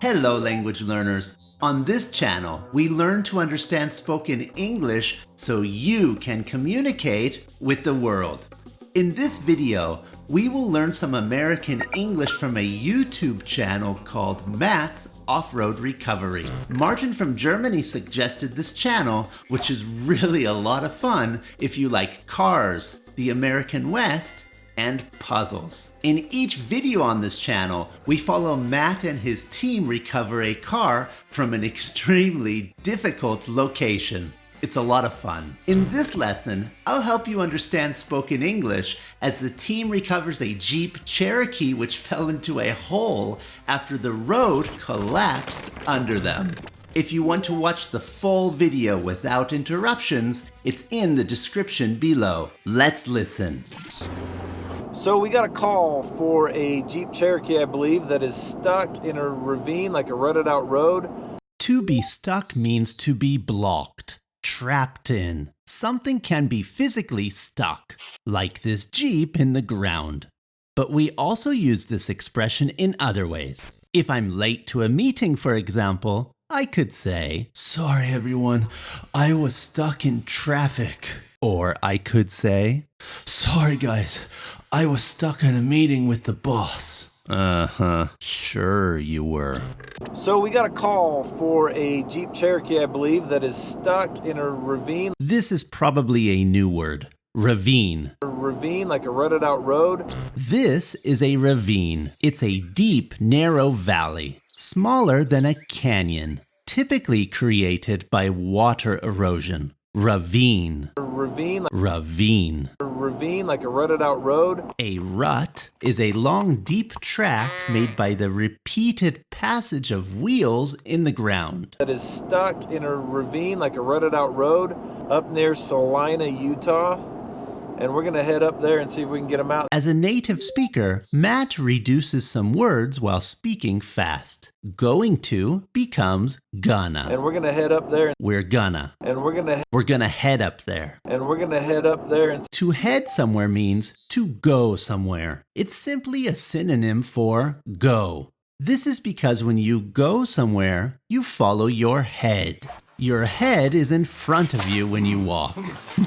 Hello language learners! On this channel, we learn to understand spoken English so you can communicate with the world. In this video, we will learn some American English from a YouTube channel called Matt's Off-Road Recovery. Martin from Germany suggested this channel, which is really a lot of fun if you like cars, the American West, and puzzles. In each video on this channel, we follow Matt and his team recover a car from an extremely difficult location. It's a lot of fun. In this lesson, I'll help you understand spoken English as the team recovers a Jeep Cherokee which fell into a hole after the road collapsed under them. If you want to watch the full video without interruptions, it's in the description below. Let's listen. So we got a call for a Jeep Cherokee, I believe, that is stuck in a ravine, like a rutted out road. To be stuck means to be blocked, trapped in. Something can be physically stuck, like this Jeep in the ground. But we also use this expression in other ways. If I'm late to a meeting, for example, I could say, "Sorry everyone, I was stuck in traffic." Or I could say, "Sorry guys, I was stuck in a meeting with the boss." Sure you were. So we got a call for a Jeep Cherokee, I believe, that is stuck in a ravine. This is probably a new word. Ravine. A ravine, like a rutted out road. This is a ravine. It's a deep, narrow valley, smaller than a canyon, typically created by water erosion. Ravine. A ravine. Ravine. A ravine, like a rutted out road. A rut is a long, deep track made by the repeated passage of wheels in the ground. That is stuck in a ravine, like a rutted out road, up near Salina, Utah. And we're going to head up there and see if we can get them out. As a native speaker, Matt reduces some words while speaking fast. Going to becomes gonna. And we're going to head up there. We're gonna. And we're gonna head up there. And we're going to head up there. And To head somewhere means to go somewhere. It's simply a synonym for go. This is because when you go somewhere, you follow your head. Your head is in front of you when you walk,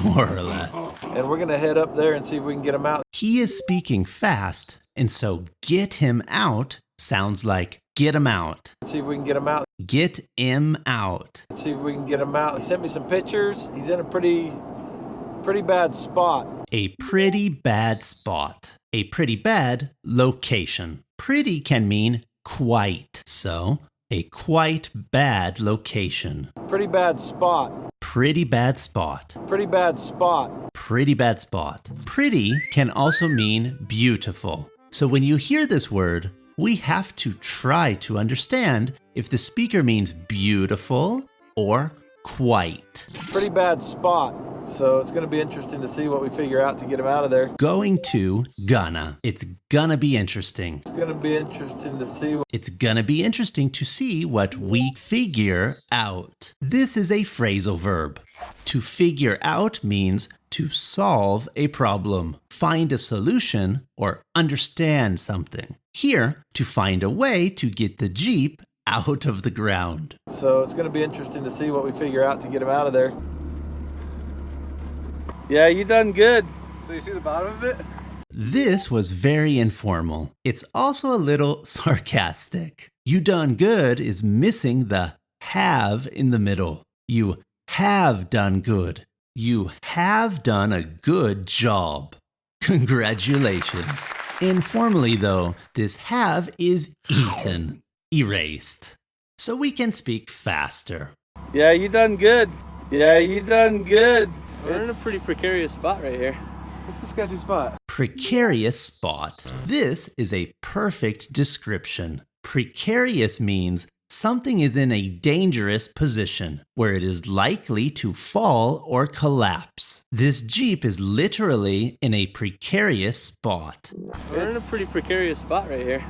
more or less. And we're going to head up there and see if we can get them out. He is speaking fast, and so get him out sounds like get him out. See if we can get them out. Get him out. See if we can get him out. He sent me some pictures. He's in a pretty bad spot. A pretty bad spot. A pretty bad location. Pretty can mean quite. So, a quite bad location. Pretty bad spot. Pretty bad spot. Pretty bad spot. Pretty bad spot. Pretty can also mean beautiful. So when you hear this word, we have to try to understand if the speaker means beautiful or quite. Pretty bad spot. So it's going to be interesting to see what we figure out to get him out of there. Going to gonna. It's gonna be interesting. It's going to be interesting to see. It's gonna be interesting to see what we figure out. This is a phrasal verb. To figure out means to solve a problem, find a solution, or understand something. Here, to find a way to get the Jeep out of the ground. So it's going to be interesting to see what we figure out to get him out of there. Yeah, you done good. So you see the bottom of it? This was very informal. It's also a little sarcastic. You done good is missing the have in the middle. You have done good. You have done a good job. Congratulations. Informally though, this have is eaten, erased. So we can speak faster. Yeah, you done good. Yeah, you done good. We're in a pretty precarious spot right here. It's a sketchy spot. Precarious spot. This is a perfect description. Precarious means something is in a dangerous position where it is likely to fall or collapse. This Jeep is literally in a precarious spot. We're in a pretty precarious spot right here.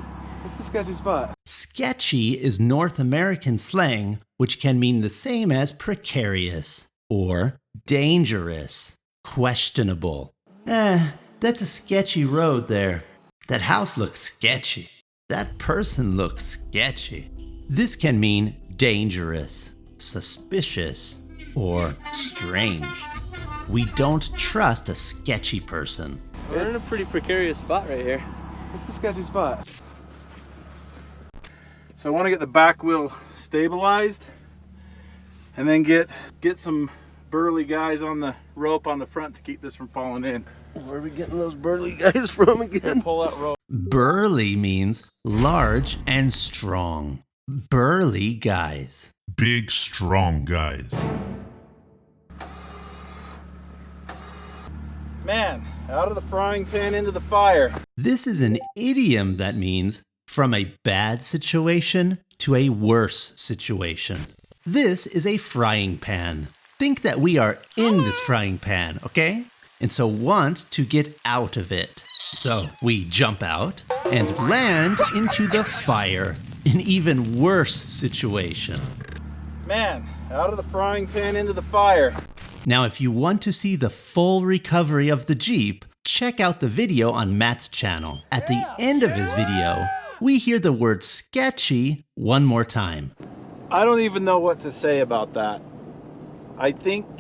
It's a sketchy spot. Sketchy is North American slang, which can mean the same as precarious or dangerous, questionable. That's a sketchy road there. That house looks sketchy. That person looks sketchy. This can mean dangerous, suspicious, or strange. We don't trust a sketchy person. We're in a pretty precarious spot right here. It's a sketchy spot. So I want to get the back wheel stabilized and then get some burly guys on the rope on the front to keep this from falling in. Where are we getting those burly guys from again? Pull that rope. Burly means large and strong. Burly guys. Big, strong guys. Man, out of the frying pan into the fire. This is an idiom that means from a bad situation to a worse situation. This is a frying pan. Think that we are in this frying pan, okay? And so want to get out of it. So we jump out and land into the fire, an even worse situation. Man, out of the frying pan into the fire. Now, if you want to see the full recovery of the Jeep, check out the video on Matt's channel. At the end of his video, we hear the word sketchy one more time. I don't even know what to say about that. I think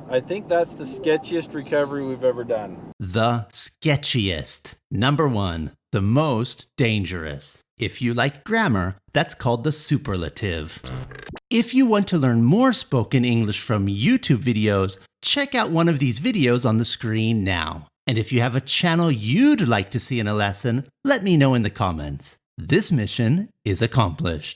that's the sketchiest recovery we've ever done. The sketchiest. Number 1, the most dangerous. If you like grammar, that's called the superlative. If you want to learn more spoken English from YouTube videos, check out one of these videos on the screen now. And if you have a channel you'd like to see in a lesson, let me know in the comments. This mission is accomplished.